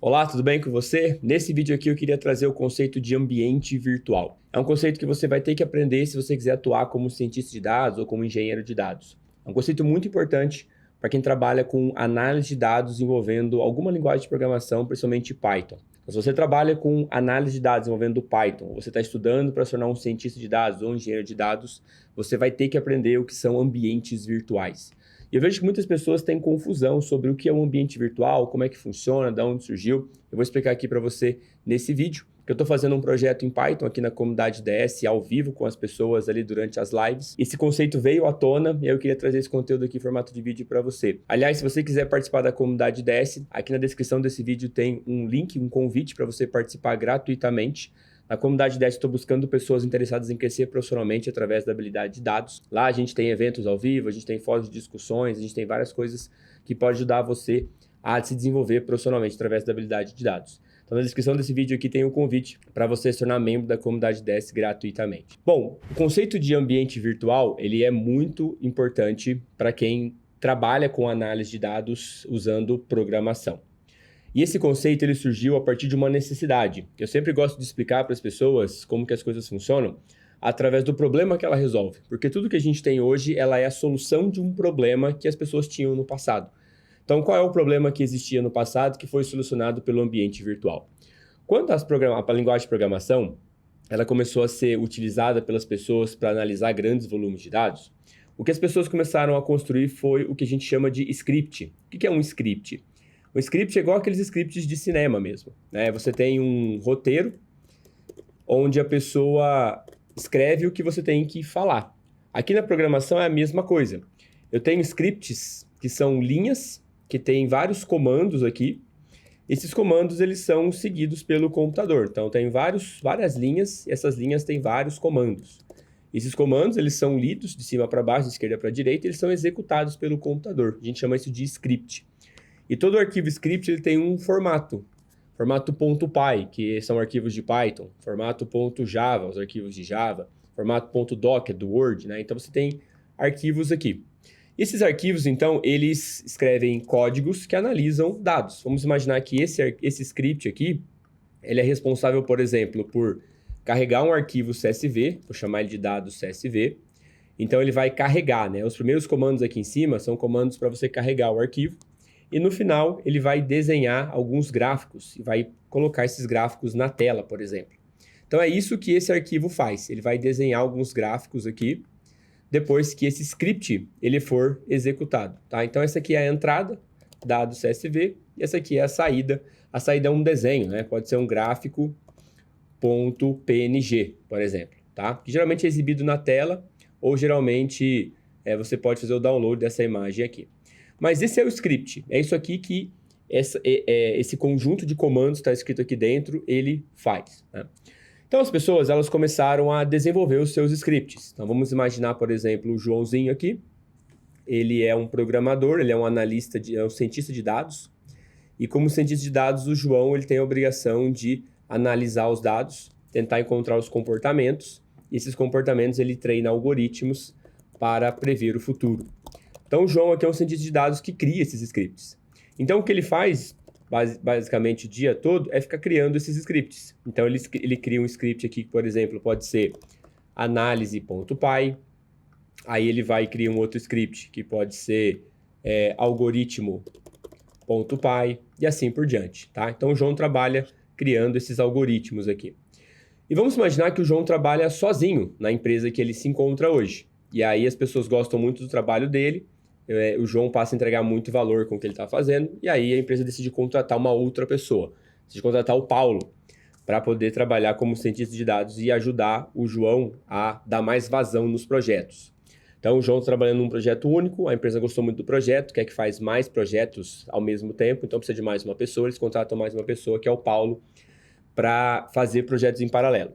Olá, tudo bem com você? Nesse vídeo aqui eu queria trazer o conceito de ambiente virtual. É um conceito que você vai ter que aprender se você quiser atuar como cientista de dados ou como engenheiro de dados. É um conceito muito importante para quem trabalha com análise de dados envolvendo alguma linguagem de programação, principalmente Python. Então, se você trabalha com análise de dados envolvendo Python, ou você está estudando para se tornar um cientista de dados ou um engenheiro de dados, você vai ter que aprender o que são ambientes virtuais. E eu vejo que muitas pessoas têm confusão sobre o que é um ambiente virtual, como é que funciona, de onde surgiu. Eu vou explicar aqui para você nesse vídeo, que eu estou fazendo um projeto em Python aqui na comunidade DS, ao vivo com as pessoas ali durante as lives. Esse conceito veio à tona e eu queria trazer esse conteúdo aqui em formato de vídeo para você. Aliás, se você quiser participar da comunidade DS, aqui na descrição desse vídeo tem um link, um convite para você participar gratuitamente. Na comunidade DS, estou buscando pessoas interessadas em crescer profissionalmente através da habilidade de dados. Lá a gente tem eventos ao vivo, a gente tem fóruns de discussões, a gente tem várias coisas que podem ajudar você a se desenvolver profissionalmente através da habilidade de dados. Então, na descrição desse vídeo aqui tem um convite para você se tornar membro da comunidade DS gratuitamente. Bom, o conceito de ambiente virtual, ele é muito importante para quem trabalha com análise de dados usando programação. E esse conceito ele surgiu a partir de uma necessidade. Eu sempre gosto de explicar para as pessoas como que as coisas funcionam através do problema que ela resolve. Porque tudo que a gente tem hoje ela é a solução de um problema que as pessoas tinham no passado. Então, qual é o problema que existia no passado que foi solucionado pelo ambiente virtual? Quando a linguagem de programação ela começou a ser utilizada pelas pessoas para analisar grandes volumes de dados, o que as pessoas começaram a construir foi o que a gente chama de script. O que é um script? O script é igual aqueles scripts de cinema mesmo, né? Você tem um roteiro onde a pessoa escreve o que você tem que falar. Aqui na programação é a mesma coisa. Eu tenho scripts que são linhas, que tem vários comandos aqui. Esses comandos eles são seguidos pelo computador. Então tem várias linhas, e essas linhas têm vários comandos. Esses comandos eles são lidos de cima para baixo, de esquerda para direita, e eles são executados pelo computador. A gente chama isso de script. E todo arquivo script ele tem um formato .py, que são arquivos de Python, formato .java, os arquivos de Java, formato .doc, do Word, né? Então você tem arquivos aqui. Esses arquivos, então, eles escrevem códigos que analisam dados. Vamos imaginar que esse script aqui, ele é responsável, por exemplo, por carregar um arquivo CSV, vou chamar ele de dados CSV. Então ele vai carregar, né? Os primeiros comandos aqui em cima são comandos para você carregar o arquivo. E no final, ele vai desenhar alguns gráficos e vai colocar esses gráficos na tela, por exemplo. Então, é isso que esse arquivo faz. Ele vai desenhar alguns gráficos aqui, depois que esse script ele for executado. Tá? Então, essa aqui é a entrada, dado CSV, e essa aqui é a saída. A saída é um desenho, né? Pode ser um gráfico.png, por exemplo. Tá? Que geralmente é exibido na tela, ou geralmente você pode fazer o download dessa imagem aqui. Mas esse é o script, é isso aqui que esse conjunto de comandos está escrito aqui dentro, ele faz. Né? Então as pessoas elas começaram a desenvolver os seus scripts. Então vamos imaginar, por exemplo, o Joãozinho aqui. Ele é um programador, ele é um analista, é um cientista de dados. E como cientista de dados, o João ele tem a obrigação de analisar os dados, tentar encontrar os comportamentos. E esses comportamentos ele treina algoritmos para prever o futuro. Então, o João aqui é um cientista de dados que cria esses scripts. Então, o que ele faz, basicamente, o dia todo, é ficar criando esses scripts. Então, ele cria um script aqui que, por exemplo, pode ser análise.py. Aí, ele vai criar um outro script que pode ser algoritmo.py e assim por diante. Tá? Então, o João trabalha criando esses algoritmos aqui. E vamos imaginar que o João trabalha sozinho na empresa que ele se encontra hoje. E aí, as pessoas gostam muito do trabalho dele. O João passa a entregar muito valor com o que ele está fazendo, e aí a empresa decide contratar uma outra pessoa, decide contratar o Paulo, para poder trabalhar como cientista de dados e ajudar o João a dar mais vazão nos projetos. Então, o João está trabalhando num projeto único, a empresa gostou muito do projeto, quer que faz mais projetos ao mesmo tempo, então precisa de mais uma pessoa, eles contratam mais uma pessoa, que é o Paulo, para fazer projetos em paralelo.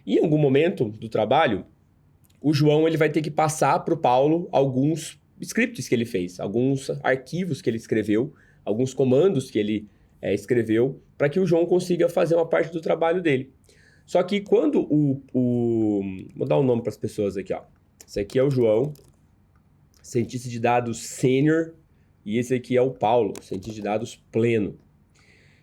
E em algum momento do trabalho, o João ele vai ter que passar para o Paulo alguns scripts que ele fez, alguns arquivos que ele escreveu, alguns comandos que ele escreveu, para que o João consiga fazer uma parte do trabalho dele. Só que quando vou dar um nome para as pessoas aqui, ó. Esse aqui é o João, cientista de dados sênior, e esse aqui é o Paulo, cientista de dados pleno.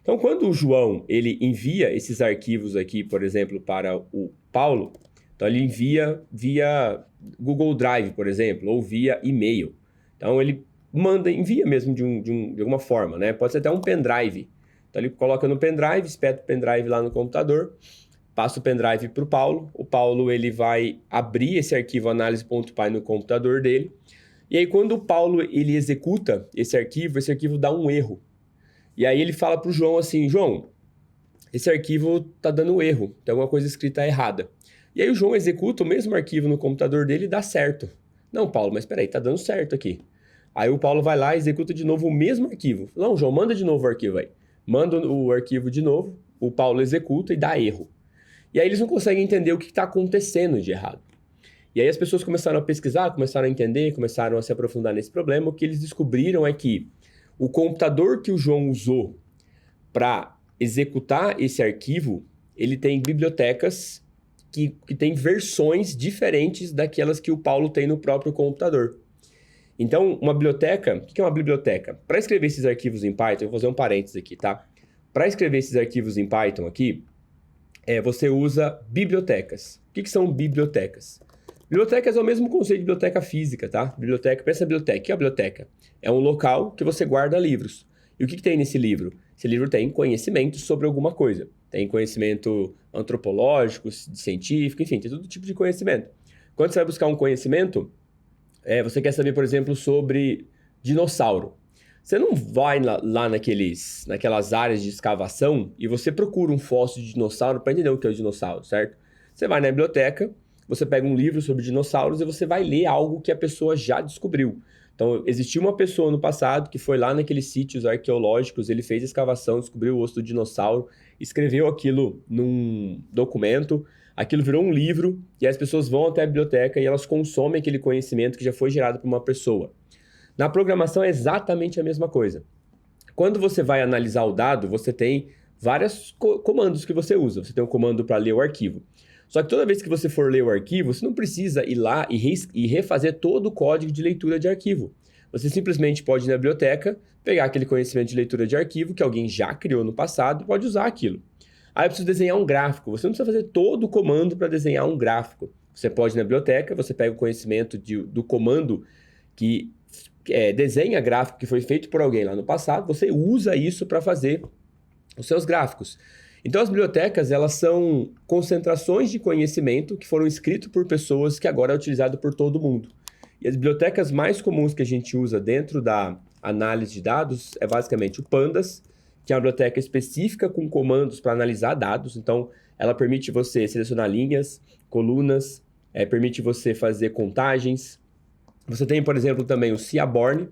Então, quando o João ele envia esses arquivos aqui, por exemplo, para o Paulo, então ele envia via Google Drive, por exemplo, ou via e-mail. Então, ele envia mesmo de alguma forma, né? Pode ser até um pendrive. Então, ele coloca no pendrive, espeta o pendrive lá no computador, passa o pendrive para o Paulo ele vai abrir esse arquivo análise.py no computador dele, e aí quando o Paulo ele executa esse arquivo dá um erro. E aí ele fala para o João assim, João, esse arquivo tá dando erro, tem alguma coisa escrita errada. E aí o João executa o mesmo arquivo no computador dele e dá certo. Não, Paulo, mas peraí, tá dando certo aqui. Aí o Paulo vai lá e executa de novo o mesmo arquivo. Não, João, manda de novo o arquivo aí. Manda o arquivo de novo, o Paulo executa e dá erro. E aí eles não conseguem entender o que está acontecendo de errado. E aí as pessoas começaram a pesquisar, começaram a entender, começaram a se aprofundar nesse problema. O que eles descobriram é que o computador que o João usou para executar esse arquivo, ele tem bibliotecas que têm versões diferentes daquelas que o Paulo tem no próprio computador. Então, uma biblioteca... O que é uma biblioteca? Para escrever esses arquivos em Python, eu vou fazer um parênteses aqui, tá? Para escrever esses arquivos em Python aqui, você usa bibliotecas. O que são bibliotecas? Bibliotecas é o mesmo conceito de biblioteca física, tá? Biblioteca, pensa na biblioteca. O que é a biblioteca? É um local que você guarda livros. E o que tem nesse livro? Esse livro tem conhecimento sobre alguma coisa. Tem conhecimento antropológico, científico, enfim, tem todo tipo de conhecimento. Quando você vai buscar um conhecimento, você quer saber, por exemplo, sobre dinossauro. Você não vai lá naquelas áreas de escavação e você procura um fóssil de dinossauro para entender o que é o dinossauro, certo? Você vai na biblioteca, você pega um livro sobre dinossauros e você vai ler algo que a pessoa já descobriu. Então, existiu uma pessoa no passado que foi lá naqueles sítios arqueológicos, ele fez a escavação, descobriu o osso do dinossauro, escreveu aquilo num documento, aquilo virou um livro e as pessoas vão até a biblioteca e elas consomem aquele conhecimento que já foi gerado por uma pessoa. Na programação é exatamente a mesma coisa. Quando você vai analisar o dado, você tem vários comandos que você usa. Você tem um comando para ler o arquivo. Só que toda vez que você for ler o arquivo, você não precisa ir lá e refazer todo o código de leitura de arquivo. Você simplesmente pode ir na biblioteca, pegar aquele conhecimento de leitura de arquivo que alguém já criou no passado e pode usar aquilo. Aí eu preciso desenhar um gráfico. Você não precisa fazer todo o comando para desenhar um gráfico. Você pode ir na biblioteca, você pega o conhecimento do comando que desenha gráfico que foi feito por alguém lá no passado, você usa isso para fazer os seus gráficos. Então, as bibliotecas, elas são concentrações de conhecimento que foram escritos por pessoas que agora é utilizado por todo mundo. E as bibliotecas mais comuns que a gente usa dentro da análise de dados é basicamente o Pandas, que é uma biblioteca específica com comandos para analisar dados. Então, ela permite você selecionar linhas, colunas, permite você fazer contagens. Você tem, por exemplo, também o Seaborn,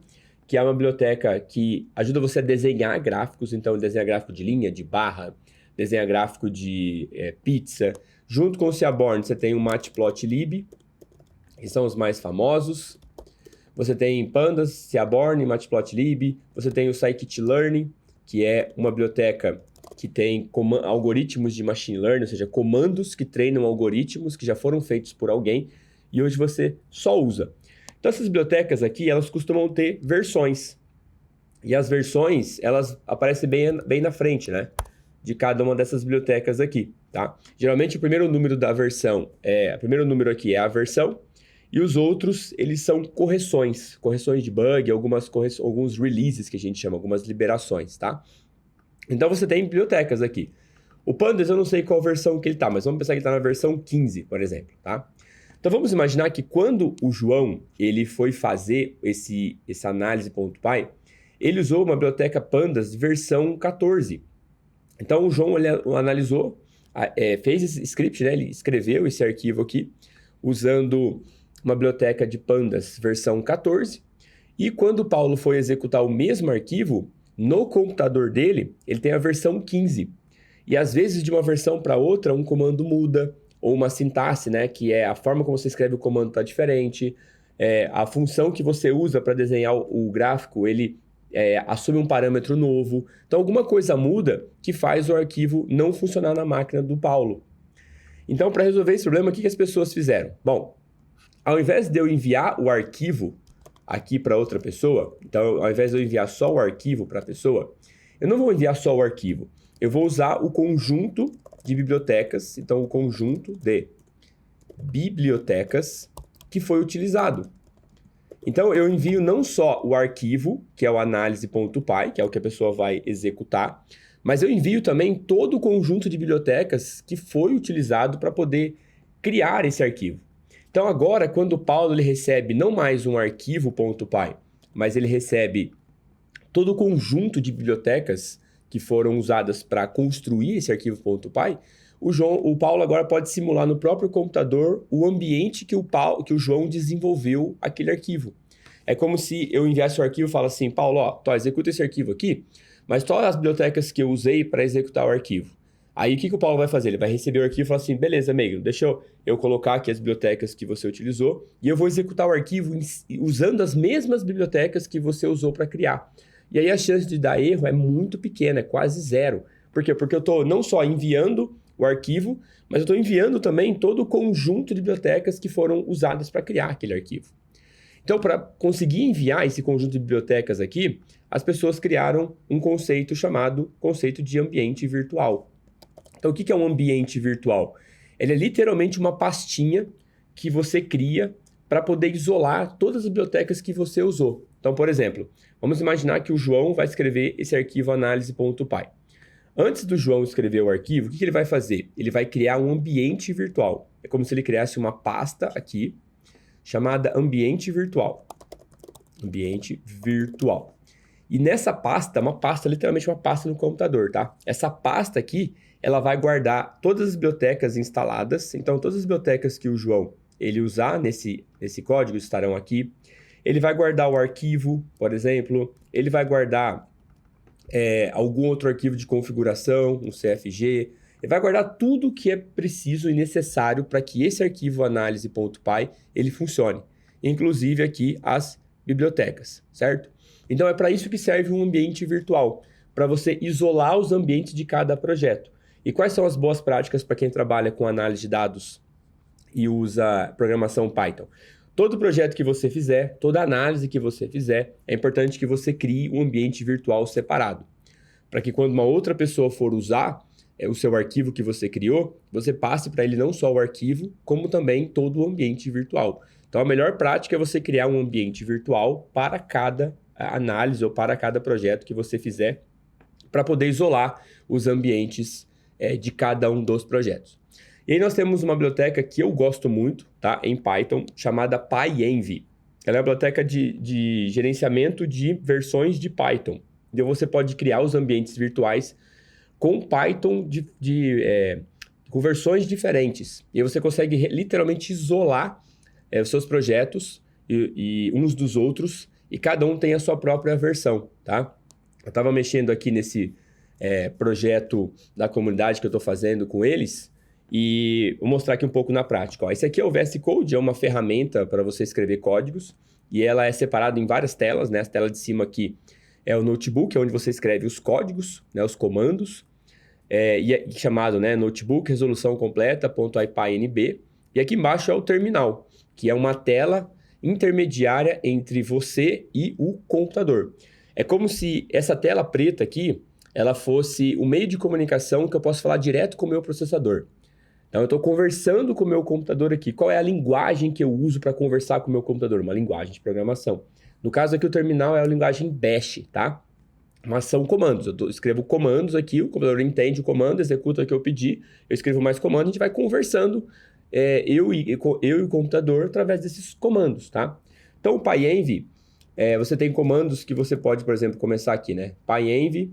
que é uma biblioteca que ajuda você a desenhar gráficos. Então, desenha gráfico de linha, de barra, desenha gráfico de pizza. Junto com o Seaborn, você tem o Matplotlib, que são os mais famosos. Você tem Pandas, Seaborn, Matplotlib. Você tem o Scikit-learn, que é uma biblioteca que tem algoritmos de machine learning, ou seja, comandos que treinam algoritmos que já foram feitos por alguém e hoje você só usa. Então, essas bibliotecas aqui, elas costumam ter versões. E as versões, elas aparecem bem na frente, né? De cada uma dessas bibliotecas aqui, tá? Geralmente, o primeiro número da versão o primeiro número aqui é a versão, e os outros, eles são correções de bug, alguns releases que a gente chama, algumas liberações, tá? Então, você tem bibliotecas aqui. O Pandas, eu não sei qual versão que ele tá, mas vamos pensar que ele tá na versão 15, por exemplo, tá? Então, vamos imaginar que quando o João ele foi fazer esse análise.py, ele usou uma biblioteca Pandas versão 14. Então, o João ele analisou, fez esse script, né? Ele escreveu esse arquivo aqui, usando uma biblioteca de Pandas versão 14. E quando o Paulo foi executar o mesmo arquivo, no computador dele, ele tem a versão 15. E às vezes, de uma versão para outra, um comando muda, ou uma sintaxe, né, que é a forma como você escreve o comando está diferente, a função que você usa para desenhar o gráfico, ele assume um parâmetro novo. Então, alguma coisa muda que faz o arquivo não funcionar na máquina do Paulo. Então, para resolver esse problema, o que as pessoas fizeram? Bom, ao invés de eu enviar o arquivo aqui para outra pessoa, então, ao invés de eu enviar só o arquivo para a pessoa, eu não vou enviar só o arquivo. Eu vou usar o conjunto de bibliotecas, então o conjunto de bibliotecas que foi utilizado. Então, eu envio não só o arquivo, que é o análise.py, que é o que a pessoa vai executar, mas eu envio também todo o conjunto de bibliotecas que foi utilizado para poder criar esse arquivo. Então, agora, quando o Paulo ele recebe não mais um arquivo.py, mas ele recebe todo o conjunto de bibliotecas que foram usadas para construir esse arquivo.py, o Paulo agora pode simular no próprio computador o ambiente que o João desenvolveu aquele arquivo. É como se eu enviasse o arquivo e falasse assim, Paulo, executa esse arquivo aqui, mas todas as bibliotecas que eu usei para executar o arquivo. Aí o que o Paulo vai fazer? Ele vai receber o arquivo e falar assim, beleza, amigo, deixa eu colocar aqui as bibliotecas que você utilizou e eu vou executar o arquivo usando as mesmas bibliotecas que você usou para criar. E aí a chance de dar erro é muito pequena, é quase zero. Por quê? Porque eu estou não só enviando o arquivo, mas eu estou enviando também todo o conjunto de bibliotecas que foram usadas para criar aquele arquivo. Então, para conseguir enviar esse conjunto de bibliotecas aqui, as pessoas criaram um conceito chamado conceito de ambiente virtual. Então, o que é um ambiente virtual? Ele é literalmente uma pastinha que você cria para poder isolar todas as bibliotecas que você usou. Então, por exemplo, vamos imaginar que o João vai escrever esse arquivo análise.py. Antes do João escrever o arquivo, o que ele vai fazer? Ele vai criar um ambiente virtual. É como se ele criasse uma pasta aqui, chamada ambiente virtual. Ambiente virtual. E nessa pasta, literalmente uma pasta no computador, tá? Essa pasta aqui, ela vai guardar todas as bibliotecas instaladas. Então, todas as bibliotecas que o João ele usar nesse código estarão aqui. Ele vai guardar o arquivo, por exemplo. Ele vai guardar algum outro arquivo de configuração, um CFG. Ele vai guardar tudo que é preciso e necessário para que esse arquivo análise.py ele funcione. Inclusive aqui as bibliotecas, certo? Então é para isso que serve um ambiente virtual, para você isolar os ambientes de cada projeto. E quais são as boas práticas para quem trabalha com análise de dados e usa programação Python? Todo projeto que você fizer, toda análise que você fizer, é importante que você crie um ambiente virtual separado. Para que quando uma outra pessoa for usar o seu arquivo que você criou, você passe para ele não só o arquivo, como também todo o ambiente virtual. Então, a melhor prática é você criar um ambiente virtual para cada análise ou para cada projeto que você fizer, para poder isolar os ambientes de cada um dos projetos. E aí nós temos uma biblioteca que eu gosto muito, tá? Em Python, chamada PyEnv. Ela é uma biblioteca de gerenciamento de versões de Python. Então você pode criar os ambientes virtuais com Python com versões diferentes. E aí você consegue literalmente isolar os seus projetos e uns dos outros, e cada um tem a sua própria versão, tá? Eu estava mexendo aqui nesse projeto da comunidade que eu estou fazendo com eles, e vou mostrar aqui um pouco na prática. Esse aqui é o VS Code, é uma ferramenta para você escrever códigos, e ela é separada em várias telas, né? A tela de cima aqui é o notebook, é onde você escreve os códigos, né? Os comandos, e é chamado, né? Notebook, resolução completa, .ipynb. E aqui embaixo é o terminal, que é uma tela intermediária entre você e o computador. É como se essa tela preta aqui, ela fosse o meio de comunicação que eu posso falar direto com o meu processador. Então, eu estou conversando com o meu computador aqui. Qual é a linguagem que eu uso para conversar com o meu computador? Uma linguagem de programação. No caso aqui, o terminal é a linguagem Bash, tá? Mas são comandos. Eu escrevo comandos aqui, o computador entende o comando, executa o que eu pedi, eu escrevo mais comandos, a gente vai conversando, eu e o computador, através desses comandos, tá? Então, o PyEnv, você tem comandos que você pode, por exemplo, começar aqui, né? PyEnv,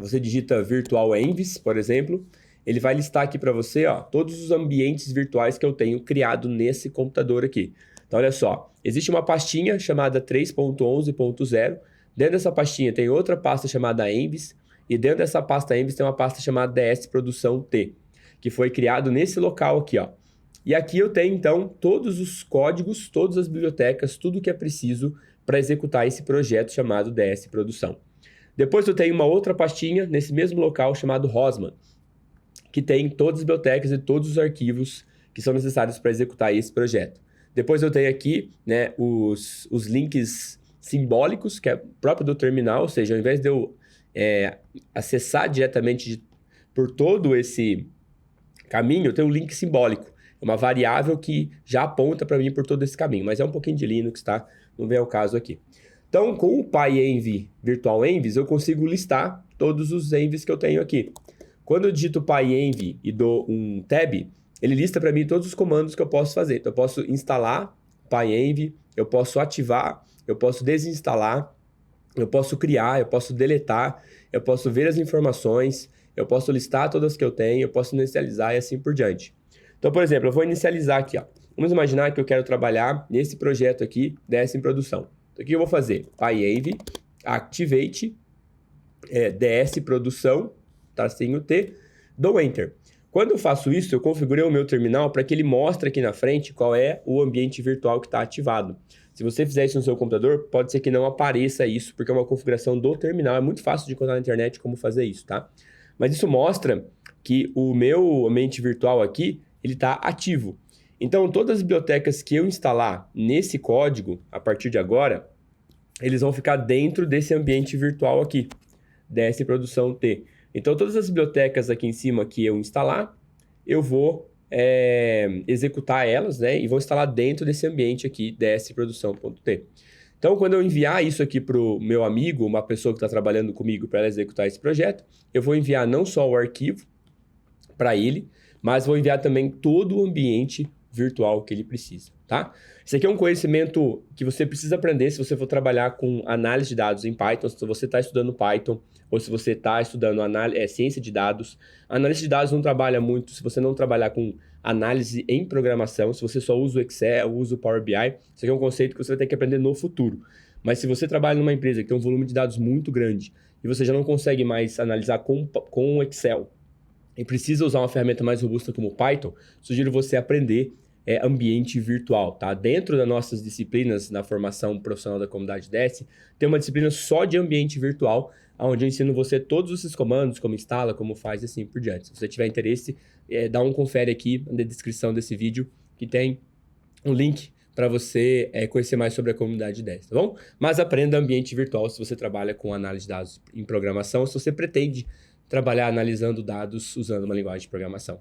você digita virtualenvs, por exemplo, ele vai listar aqui para você, todos os ambientes virtuais que eu tenho criado nesse computador aqui. Então, olha só, existe uma pastinha chamada 3.11.0. Dentro dessa pastinha tem outra pasta chamada envs, e dentro dessa pasta envs tem uma pasta chamada ds produção t, que foi criado nesse local aqui, ó. E aqui eu tenho, então, todos os códigos, todas as bibliotecas, tudo que é preciso para executar esse projeto chamado ds produção. Depois eu tenho uma outra pastinha nesse mesmo local chamado Rosman, que tem todas as bibliotecas e todos os arquivos que são necessários para executar esse projeto. Depois eu tenho aqui, né, os links simbólicos, que é próprio do terminal, ou seja, ao invés de eu acessar diretamente por todo esse caminho, eu tenho um link simbólico. É uma variável que já aponta para mim por todo esse caminho, mas é um pouquinho de Linux, tá? Não vem ao caso aqui. Então, com o PyEnv Virtual Envs, eu consigo listar todos os envs que eu tenho aqui. Quando eu digito PyEnv e dou um tab, ele lista para mim todos os comandos que eu posso fazer. Então, eu posso instalar PyEnv, eu posso ativar, eu posso desinstalar, eu posso criar, eu posso deletar, eu posso ver as informações, eu posso listar todas que eu tenho, eu posso inicializar e assim por diante. Então, por exemplo, eu vou inicializar aqui, ó. Vamos imaginar que eu quero trabalhar nesse projeto aqui, DS em produção. Então, o que eu vou fazer? PyEnv, activate, DS produção, tracinho T, dou Enter. Quando eu faço isso, eu configurei o meu terminal para que ele mostre aqui na frente qual é o ambiente virtual que está ativado. Se você fizer isso no seu computador, pode ser que não apareça isso, porque é uma configuração do terminal. É muito fácil de encontrar na internet como fazer isso, tá? Mas isso mostra que o meu ambiente virtual aqui, ele está ativo. Então, todas as bibliotecas que eu instalar nesse código, a partir de agora, eles vão ficar dentro desse ambiente virtual aqui, DS produção T. Então, todas as bibliotecas aqui em cima que eu instalar, eu vou executar elas, né? E vou instalar dentro desse ambiente aqui, dsprodução.t. Então, quando eu enviar isso aqui para o meu amigo, uma pessoa que está trabalhando comigo para ela executar esse projeto, eu vou enviar não só o arquivo para ele, mas vou enviar também todo o ambiente virtual que ele precisa, tá? Esse aqui é um conhecimento que você precisa aprender se você for trabalhar com análise de dados em Python, se você está estudando Python, ou se você está estudando ciência de dados. A análise de dados não trabalha muito se você não trabalhar com análise em programação, se você só usa o Excel, usa o Power BI. Isso aqui é um conceito que você vai ter que aprender no futuro. Mas se você trabalha numa empresa que tem um volume de dados muito grande e você já não consegue mais analisar com o Excel e precisa usar uma ferramenta mais robusta como o Python, sugiro você aprender ambiente virtual, tá? Dentro das nossas disciplinas na formação profissional da comunidade DS, tem uma disciplina só de ambiente virtual, onde eu ensino você todos esses comandos, como instala, como faz e assim por diante. Se você tiver interesse, dá um confere aqui na descrição desse vídeo, que tem um link para você conhecer mais sobre a comunidade DS, tá bom? Mas aprenda ambiente virtual se você trabalha com análise de dados em programação, se você pretende trabalhar analisando dados usando uma linguagem de programação.